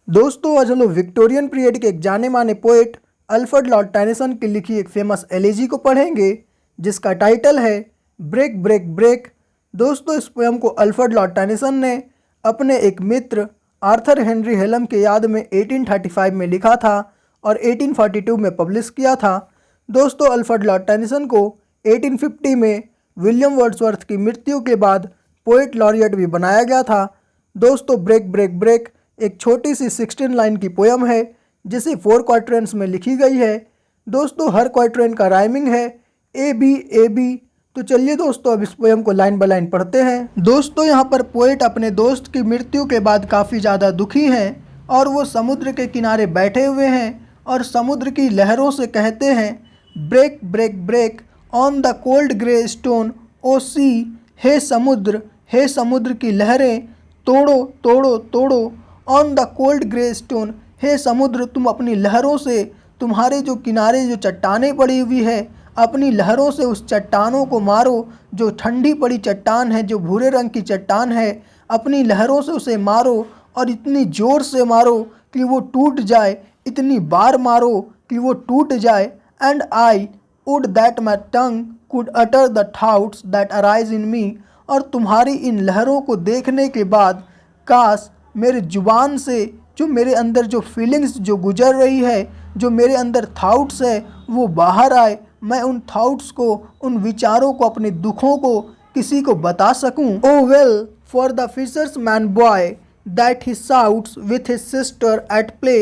दोस्तों आज हम लोग विक्टोरियन पीरियड के एक जाने माने पोएट अल्फ्रेड लॉर्ड टेनिसन की लिखी एक फेमस एलेजी को पढ़ेंगे जिसका टाइटल है ब्रेक ब्रेक ब्रेक। दोस्तों इस पोयम को अल्फ्रेड लॉर्ड टेनिसन ने अपने एक मित्र आर्थर हेनरी हेलम के याद में 1835 में लिखा था और 1842 में पब्लिश किया था। दोस्तों अल्फ्रेड लॉर्ड टेनिसन को 1850 में विलियम वर्ड्सवर्थ की मृत्यु के बाद पोएट लॉरियट भी बनाया गया था। दोस्तों ब्रेक ब्रेक ब्रेक एक छोटी सी 16 लाइन की पोयम है जिसे 4 क्वार्टरन्स में लिखी गई है। दोस्तों हर क्वार्टरन का राइमिंग है ए बी। तो चलिए दोस्तों अब इस पोयम को लाइन बाय लाइन पढ़ते हैं। दोस्तों यहाँ पर पोएट अपने दोस्त की मृत्यु के बाद काफ़ी ज़्यादा दुखी हैं और वो समुद्र के किनारे बैठे हुए हैं और समुद्र की लहरों से कहते हैं break break break on the cold grey stone O sea. हे समुद्र की लहरें तोड़ो तोड़ो तोड़ो। On the cold grey stone, हे समुद्र तुम अपनी लहरों से तुम्हारे जो किनारे जो चट्टानें पड़ी हुई है अपनी लहरों से उस चट्टानों को मारो। जो ठंडी पड़ी चट्टान है, जो भूरे रंग की चट्टान है, अपनी लहरों से उसे मारो और इतनी ज़ोर से मारो कि वो टूट जाए, इतनी बार मारो कि वो टूट जाए। And I would that my tongue could utter the thoughts that arise in me. और तुम्हारी इन लहरों को देखने के बाद काश मेरे ज़ुबान से जो मेरे अंदर जो फीलिंग्स जो गुजर रही है, जो मेरे अंदर थाउट्स है वो बाहर आए, मैं उन थाउट्स को, उन विचारों को, अपने दुखों को किसी को बता सकूं। O well for the fisherman's boy that he shouts with his sister at play.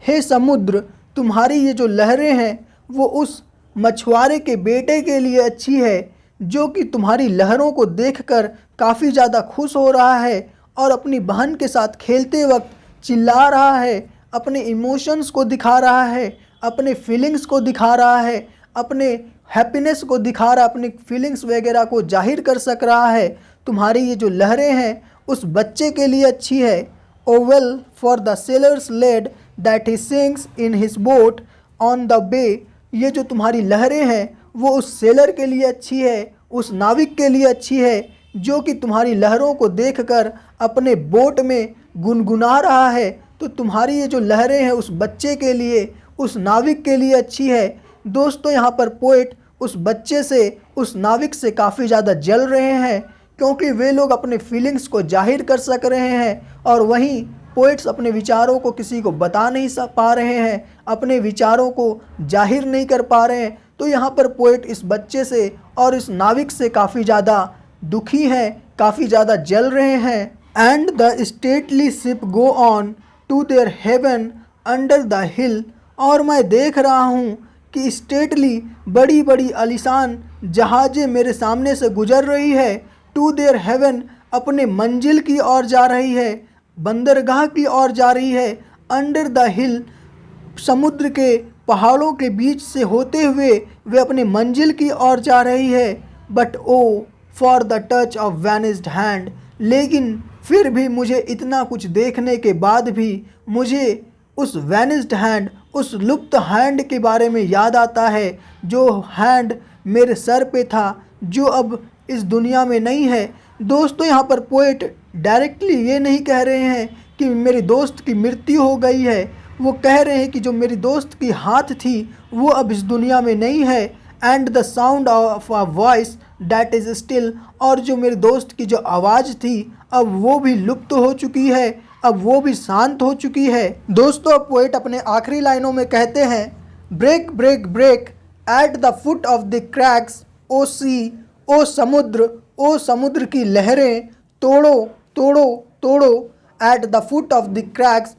हे समुद्र तुम्हारी ये जो लहरें हैं वो उस मछुआरे के बेटे के लिए अच्छी है जो कि तुम्हारी लहरों को देखकर काफ़ी ज़्यादा खुश हो रहा है और अपनी बहन के साथ खेलते वक्त चिल्ला रहा है, अपने इमोशंस को दिखा रहा है, अपने फीलिंग्स को दिखा रहा है, अपने हैप्पीनेस को दिखा रहा है, अपनी फीलिंग्स वगैरह को जाहिर कर सक रहा है। तुम्हारी ये जो लहरें हैं उस बच्चे के लिए अच्छी है। O well for the sailors lad that he sings in his boat on the bay. ये जो तुम्हारी लहरें हैं वो उस सेलर के लिए अच्छी है, उस नाविक के लिए अच्छी है जो कि तुम्हारी लहरों को देखकर अपने बोट में गुनगुना रहा है। तो तुम्हारी ये जो लहरें हैं उस बच्चे के लिए, उस नाविक के लिए अच्छी है। दोस्तों यहाँ पर पोएट उस बच्चे से, उस नाविक से काफ़ी ज़्यादा जल रहे हैं क्योंकि वे लोग अपने फीलिंग्स को जाहिर कर सक रहे हैं और वहीं पोएट्स अपने विचारों को किसी को बता नहीं पा रहे हैं, अपने विचारों को जाहिर नहीं कर पा रहे हैं। तो यहाँ पर पोएट इस बच्चे से और इस नाविक से काफ़ी ज़्यादा दुखी हैं, काफ़ी ज़्यादा जल रहे हैं। And the stately ship go on to their haven under the hill. और मैं देख रहा हूँ कि स्टेटली बड़ी बड़ी आलीशान जहाज़ें मेरे सामने से गुजर रही है। टू देयर हेवन अपने मंजिल की ओर जा रही है, बंदरगाह की ओर जा रही है। अंडर द हिल समुद्र के पहाड़ों के बीच से होते हुए वे अपने मंजिल की ओर जा रही है। But o for the touch of vanished hand. लेकिन फिर भी मुझे इतना कुछ देखने के बाद भी मुझे उस वैनिस्ड हैंड, उस लुप्त हैंड के बारे में याद आता है जो हैंड मेरे सर पे था, जो अब इस दुनिया में नहीं है। दोस्तों यहाँ पर पोएट डायरेक्टली ये नहीं कह रहे हैं कि मेरे दोस्त की मृत्यु हो गई है, वो कह रहे हैं कि जो मेरी दोस्त की हाथ थी वो अब इस दुनिया में नहीं है। And the sound of a voice that is still. और जो मेरे दोस्त की जो आवाज़ थी अब वो भी लुप्त हो चुकी है, अब वो भी शांत हो चुकी है। दोस्तों पोएट अपने आखिरी लाइनों में कहते हैं break break break at the foot of the crags O sea. ओ समुद्र की लहरें तोड़ो तोड़ो तोड़ो। At the foot of the crags,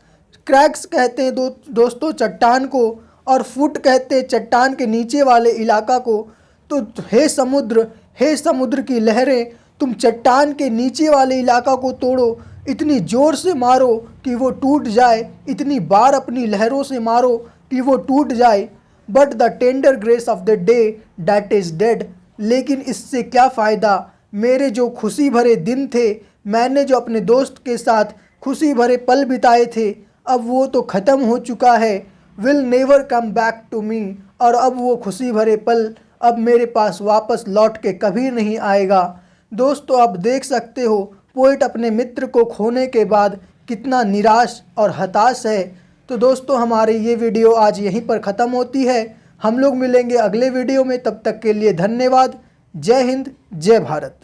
crags कहते हैं दोस्तों चट्टान को और फुट कहते हैं चट्टान के नीचे वाले इलाका को। तो हे समुद्र की लहरें तुम चट्टान के नीचे वाले इलाका को तोड़ो, इतनी ज़ोर से मारो कि वो टूट जाए, इतनी बार अपनी लहरों से मारो कि वो टूट जाए। But the tender grace of the day that is dead. लेकिन इससे क्या फ़ायदा, मेरे जो खुशी भरे दिन थे, मैंने जो अपने दोस्त के साथ खुशी भरे पल बिताए थे, अब वो तो ख़त्म हो चुका है। Will never come back to me. और अब वो खुशी भरे पल अब मेरे पास वापस लौट के कभी नहीं आएगा। दोस्तों आप देख सकते हो पोएट अपने मित्र को खोने के बाद कितना निराश और हताश है। तो दोस्तों हमारी ये वीडियो आज यहीं पर ख़त्म होती है। हम लोग मिलेंगे अगले वीडियो में, तब तक के लिए धन्यवाद। जय हिंद, जय भारत।